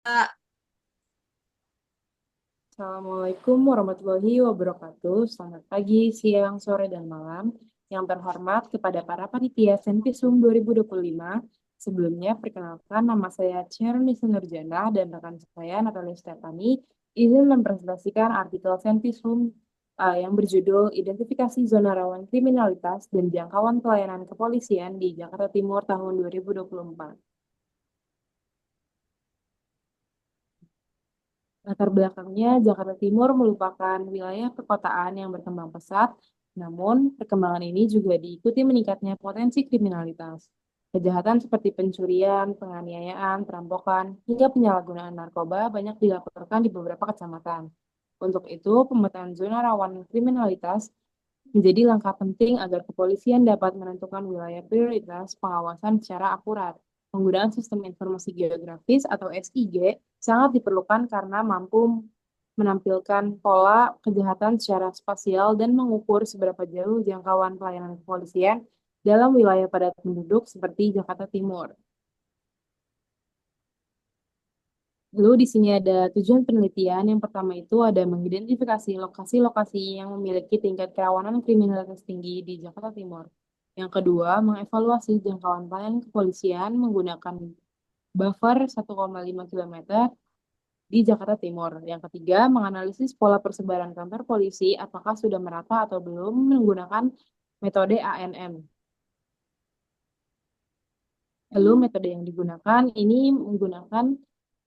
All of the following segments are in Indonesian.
Kak, Assalamualaikum warahmatullahi wabarakatuh. Selamat pagi, siang, sore, dan malam. Yang terhormat kepada para panitia Senpisum 2025. Sebelumnya, perkenalkan nama saya Cherny Nurjana dan rekan saya Natalia Stefani izin mempresentasikan artikel Senpisum yang berjudul Identifikasi Zona Rawan Kriminalitas dan Jangkauan Pelayanan Kepolisian di Jakarta Timur tahun 2024. Latar belakangnya, Jakarta Timur merupakan wilayah perkotaan yang berkembang pesat, namun perkembangan ini juga diikuti meningkatnya potensi kriminalitas. Kejahatan seperti pencurian, penganiayaan, perampokan, hingga penyalahgunaan narkoba banyak dilaporkan di beberapa kecamatan. Untuk itu, pemetaan zona rawan kriminalitas menjadi langkah penting agar kepolisian dapat menentukan wilayah prioritas pengawasan secara akurat. Penggunaan sistem informasi geografis atau SIG sangat diperlukan karena mampu menampilkan pola kejahatan secara spasial dan mengukur seberapa jauh jangkauan pelayanan kepolisian dalam wilayah padat penduduk seperti Jakarta Timur. Lalu di sini ada tujuan penelitian. Yang pertama itu ada mengidentifikasi lokasi-lokasi yang memiliki tingkat kerawanan kriminalitas tinggi di Jakarta Timur. Yang kedua, mengevaluasi jangkauan pelayanan kepolisian menggunakan buffer 1,5 kilometer di Jakarta Timur. Yang ketiga, menganalisis pola persebaran kantor polisi apakah sudah merata atau belum menggunakan metode ANM. Lalu metode yang digunakan ini menggunakan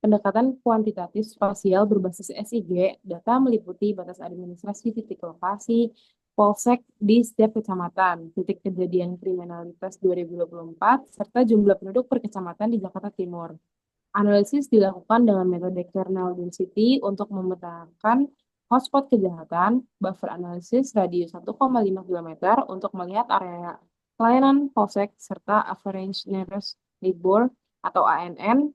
pendekatan kuantitatif spasial berbasis SIG. Data meliputi batas administrasi titik lokasi, polsek di setiap kecamatan, titik kejadian kriminalitas 2024, serta jumlah penduduk per kecamatan di Jakarta Timur. Analisis dilakukan dengan metode kernel density untuk memetakan hotspot kejahatan, buffer analisis radius 1,5 kilometer untuk melihat area pelayanan polsek, serta average nearest neighbor atau ANN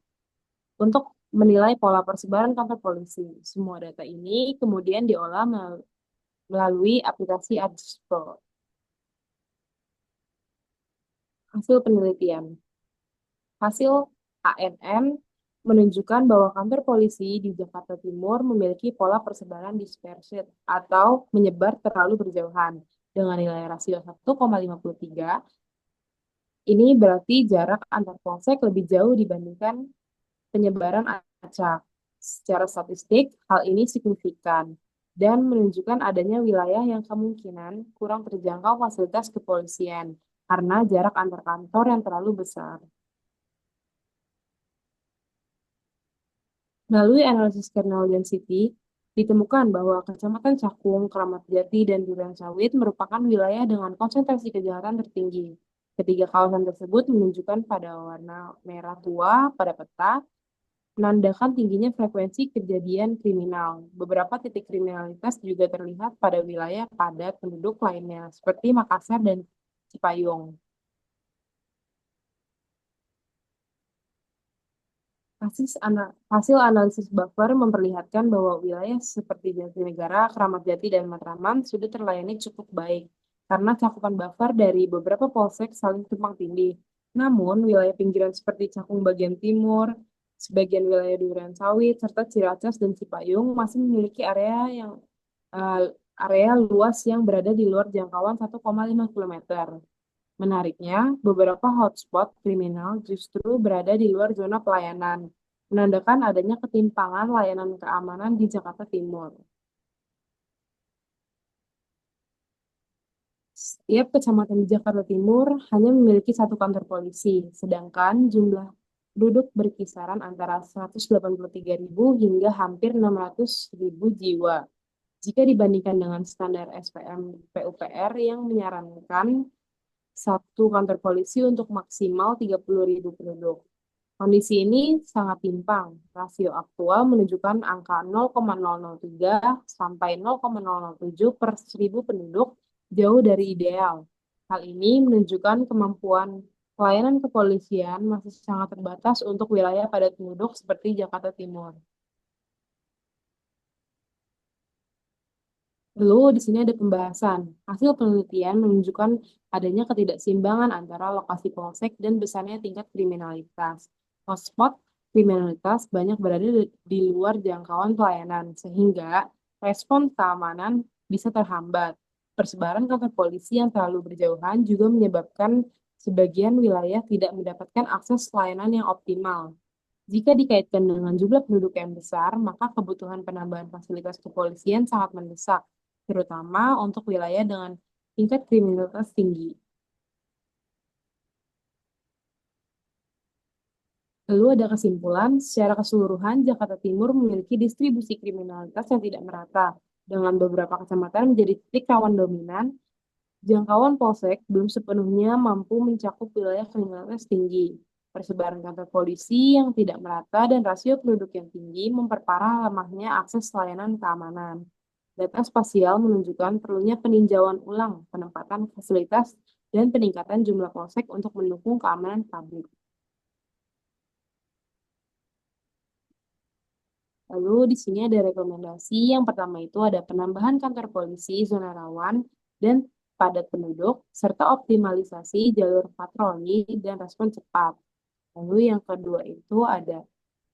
untuk menilai pola persebaran kantor polisi. Semua data ini kemudian diolah melalui aplikasi AdSpro. Hasil penelitian. Hasil ANN menunjukkan bahwa kantor polisi di Jakarta Timur memiliki pola persebaran dispersit atau menyebar terlalu berjauhan dengan nilai rasio 1,53. Ini berarti jarak antar polsek lebih jauh dibandingkan penyebaran acak. Secara statistik, hal ini signifikan dan menunjukkan adanya wilayah yang kemungkinan kurang terjangkau fasilitas kepolisian karena jarak antar kantor yang terlalu besar. Melalui analisis kernel density, ditemukan bahwa Kecamatan Cakung, Kramat Jati, dan Durian Sawit merupakan wilayah dengan konsentrasi kejahatan tertinggi. Ketiga kawasan tersebut menunjukkan pada warna merah tua pada peta, menandakan tingginya frekuensi kejadian kriminal. Beberapa titik kriminalitas juga terlihat pada wilayah padat penduduk lainnya, seperti Makassar dan Cipayung. Hasil analisis buffer memperlihatkan bahwa wilayah seperti Jatinegara, Keramat Jati, dan Matraman sudah terlayani cukup baik karena cakupan buffer dari beberapa polsek saling tumpang tindih. Namun, wilayah pinggiran seperti Cakung bagian timur, sebagian wilayah Durian Sawit, serta Ciracas dan Cipayung masih memiliki eh, area luas yang berada di luar jangkauan 1,5 kilometer. Menariknya, beberapa hotspot kriminal justru berada di luar zona pelayanan, menandakan adanya ketimpangan layanan keamanan di Jakarta Timur. Setiap kecamatan di Jakarta Timur hanya memiliki satu kantor polisi, sedangkan jumlah penduduk berkisaran antara 183.000 hingga hampir 600.000 jiwa. Jika dibandingkan dengan standar SPM PUPR yang menyarankan satu kantor polisi untuk maksimal 30.000 penduduk. Kondisi ini sangat timpang. Rasio aktual menunjukkan angka 0,003 sampai 0,007 per 1.000 penduduk, jauh dari ideal. Hal ini menunjukkan kemampuan pelayanan kepolisian masih sangat terbatas untuk wilayah padat penduduk seperti Jakarta Timur. Lalu di sini ada pembahasan. Hasil penelitian menunjukkan adanya ketidakseimbangan antara lokasi polsek dan besarnya tingkat kriminalitas. Hotspot kriminalitas banyak berada di luar jangkauan pelayanan, sehingga respon keamanan bisa terhambat. Persebaran kantor polisi yang terlalu berjauhan juga menyebabkan sebagian wilayah tidak mendapatkan akses pelayanan yang optimal. Jika dikaitkan dengan jumlah penduduk yang besar, maka kebutuhan penambahan fasilitas kepolisian sangat mendesak, terutama untuk wilayah dengan tingkat kriminalitas tinggi. Lalu ada kesimpulan, secara keseluruhan Jakarta Timur memiliki distribusi kriminalitas yang tidak merata, dengan beberapa kecamatan menjadi titik rawan dominan. Jangkauan polsek belum sepenuhnya mampu mencakup wilayah kriminalitas tinggi. Persebaran kantor polisi yang tidak merata dan rasio penduduk yang tinggi memperparah lemahnya akses layanan keamanan. Data spasial menunjukkan perlunya peninjauan ulang penempatan fasilitas dan peningkatan jumlah polsek untuk mendukung keamanan publik. Lalu di sini ada rekomendasi. Yang pertama itu ada penambahan kantor polisi zona rawan dan padat penduduk, serta optimalisasi jalur patroli dan respon cepat. Lalu yang kedua itu ada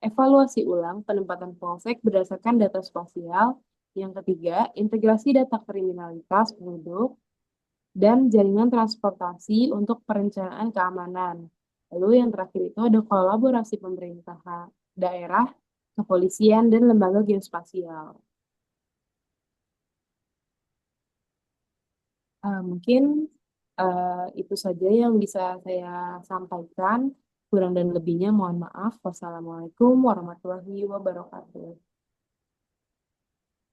evaluasi ulang penempatan polsek berdasarkan data spasial. Yang ketiga, integrasi data kriminalitas penduduk dan jaringan transportasi untuk perencanaan keamanan. Lalu yang terakhir itu ada kolaborasi pemerintah daerah, kepolisian, dan lembaga geospasial. Mungkin itu saja yang bisa saya sampaikan. Kurang dan lebihnya mohon maaf. Wassalamualaikum warahmatullahi wabarakatuh.